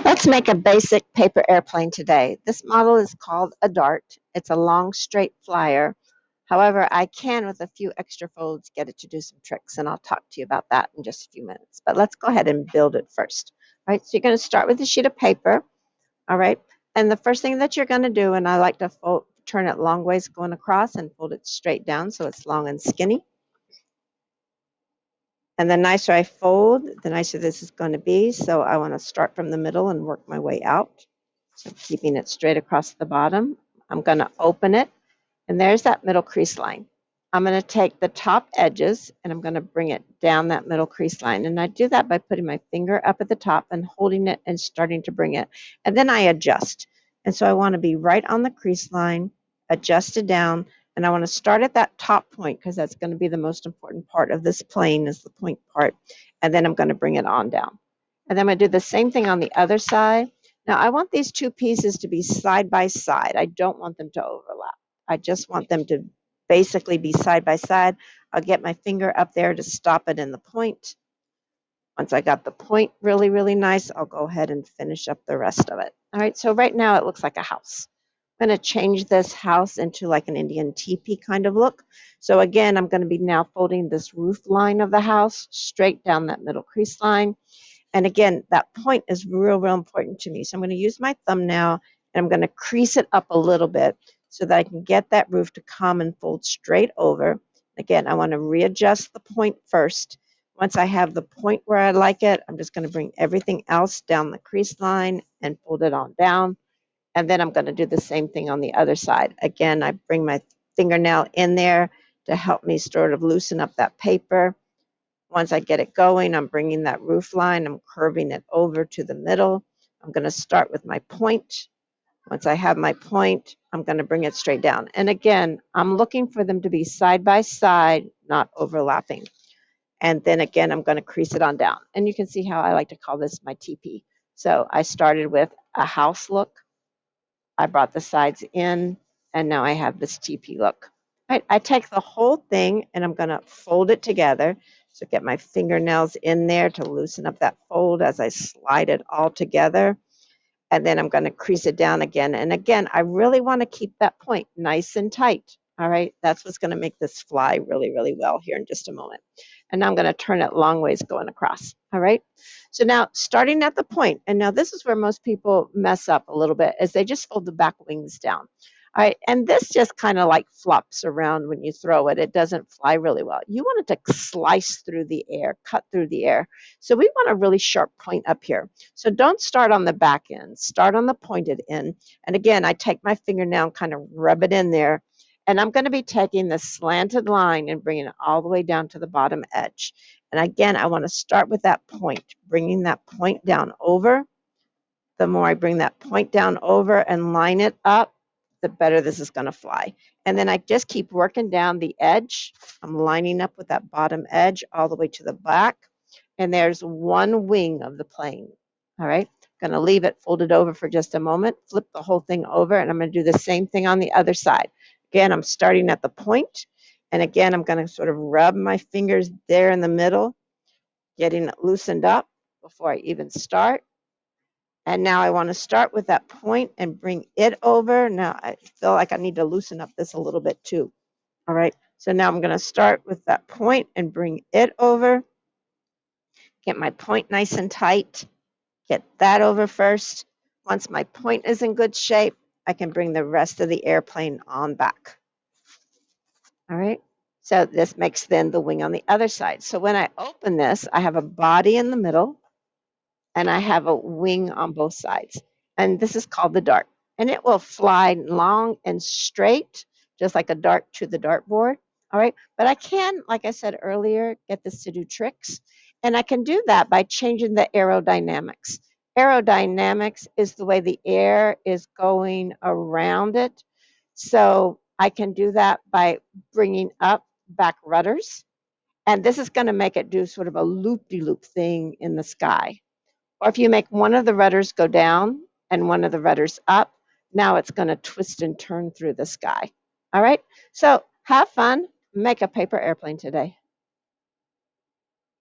Let's make a basic paper airplane today. This model is called a Dart. It's a long, straight flyer. However, I can, with a few extra folds, get it to do some tricks, and I'll talk to you about that in just a few minutes. But let's go ahead and build it first. All right, so you're going to start with a sheet of paper. All right, and the first thing that you're going to do, and I like to turn it long ways going across and fold it straight down so it's long and skinny. And the nicer I fold, the nicer this is going to be. So I want to start from the middle and work my way out. So keeping it straight across the bottom. I'm going to open it, and there's that middle crease line. I'm going to take the top edges and I'm going to bring it down that middle crease line. And I do that by putting my finger up at the top and holding it and starting to bring it. And then I adjust. And so I want to be right on the crease line, adjusted down, and I want to start at that top point because that's going to be the most important part of this plane is the point part. And then I'm going to bring it on down. And then I'm going to do the same thing on the other side. Now I want these two pieces to be side by side. I don't want them to overlap. I just want them to basically be side by side. I'll get my finger up there to stop it in the point. Once I got the point really, really nice, I'll go ahead and finish up the rest of it. All right, so right now it looks like a house. I'm going to change this house into like an Indian teepee kind of look. So again, I'm going to be now folding this roof line of the house straight down that middle crease line. And again, that point is real, real important to me. So I'm going to use my thumbnail and I'm going to crease it up a little bit so that I can get that roof to come and fold straight over. Again, I want to readjust the point first. Once I have the point where I like it, I'm just going to bring everything else down the crease line and fold it on down. And then I'm going to do the same thing on the other side. Again, I bring my fingernail in there to help me sort of loosen up that paper. Once I get it going, I'm bringing that roof line, I'm curving it over to the middle. I'm going to start with my point. Once I have my point, I'm going to bring it straight down. And again, I'm looking for them to be side by side, not overlapping. And then again, I'm going to crease it on down. And you can see how I like to call this my TP. So I started with a house look. I brought the sides in, and now I have this TP look. Right, I take the whole thing and I'm going to fold it together. So get my fingernails in there to loosen up that fold as I slide it all together. And then I'm going to crease it down again. And again, I really want to keep that point nice and tight. All right, that's what's going to make this fly really, really well here in just a moment. And now I'm going to turn it long ways going across. All right, so now starting at the point, and now this is where most people mess up a little bit, is they just fold the back wings down. All right, and this just kind of like flops around when you throw it. It doesn't fly really well. You want it to slice through the air, cut through the air. So we want a really sharp point up here. So don't start on the back end, start on the pointed end. And again, I take my fingernail and kind of rub it in there. And I'm going to be taking the slanted line and bringing it all the way down to the bottom edge. And again, I want to start with that point, bringing that point down over. The more I bring that point down over and line it up, the better this is going to fly. And then I just keep working down the edge. I'm lining up with that bottom edge all the way to the back. And there's one wing of the plane. All right. I'm going to leave it folded over for just a moment, flip the whole thing over, and I'm going to do the same thing on the other side. Again, I'm starting at the point, and again, I'm going to sort of rub my fingers there in the middle, getting it loosened up before I even start. And now I want to start with that point and bring it over. Now I feel like I need to loosen up this a little bit too. All right. So now I'm going to start with that point and bring it over. Get my point nice and tight. Get that over first. Once my point is in good shape, I can bring the rest of the airplane on back. All right. So this makes then the wing on the other side. So when I open this, I have a body in the middle and I have a wing on both sides. And this is called the dart. And it will fly long and straight, just like a dart to the dartboard. All right. But I can, like I said earlier, get this to do tricks. And I can do that by changing the aerodynamics. Aerodynamics is the way the air is going around it. So I can do that by bringing up back rudders. And this is going to make it do sort of a loop-de-loop thing in the sky. Or if you make one of the rudders go down and one of the rudders up, now it's going to twist and turn through the sky. All right. So have fun. Make a paper airplane today.